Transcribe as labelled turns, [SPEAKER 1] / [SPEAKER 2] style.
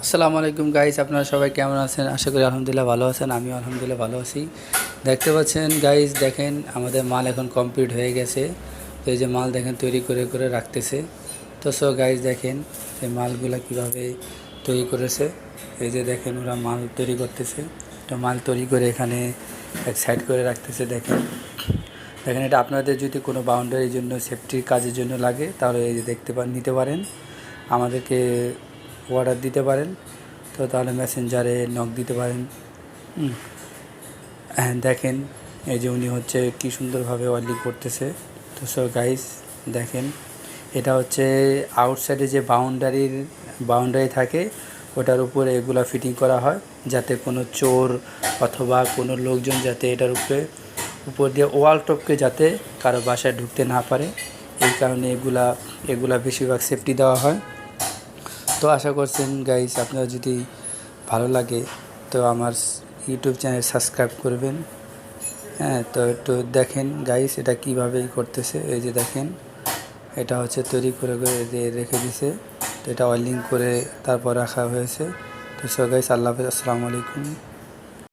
[SPEAKER 1] আসসালামু আলাইকুম গাইস, আপনারা সবাই কেমন আছেন? আশা করি আলহামদুলিল্লাহ ভালো আছেন। আমিও আলহামদুলিল্লাহ ভালো আছি। দেখতে পাচ্ছেন গাইস, দেখেন আমাদের মাল এখন কমপ্লিট হয়ে গেছে। তো এই যে মাল দেখেন তৈরি করে করে রাখতেছে। তো সো গাইস দেখেন এই মালগুলা কিভাবে তৈরি করেছে। এই যে দেখেন ওরা মাল তৈরি করতেছে। তো মাল তৈরি করে এখানে এক সাইড করে রাখতেছে। দেখেন দেখেন এটা আপনাদের যদি কোনো বাউন্ডারির জন্য সেফটির কাজের জন্য লাগে তাহলে এই যে নিতে পারেন, আমাদেরকে অর্ডার দিতে পারেন। তো তাহলে মেসেঞ্জারে নক দিতে পারেন। হ্যাঁ দেখেন এই যে উনি হচ্ছে কি সুন্দরভাবে ওয়েল্ডিং করতেছে। তো সো গাইস দেখেন এটা হচ্ছে আউটসাইডে যে বাউন্ডারি থাকে ওটার উপরে এগুলা ফিটিং করা হয়, যাতে কোনো চোর অথবা কোনো লোকজন যাতে এটার উপর দিয়ে ওয়াল টপকে যাতে কারো বাসায় ঢুকতে না পারে, এই কারণে এগুলা বেশিরভাগ সেফটি দেওয়া হয়। তো আশা করছেন গাইস আপনারা যদি ভালো লাগে তো আমার ইউটিউব চ্যানেল সাবস্ক্রাইব করবেন। হ্যাঁ, তো একটু দেখেন গাইস এটা কীভাবে করতেছে। এই যে দেখেন এটা হচ্ছে তৈরি করে রেখে দিছে। তো এটা ওয়েল্ডিং করে তারপর রাখা হয়েছে। তো সো গাইস আল্লাহ হাফেজ, আসসালামু আলাইকুম।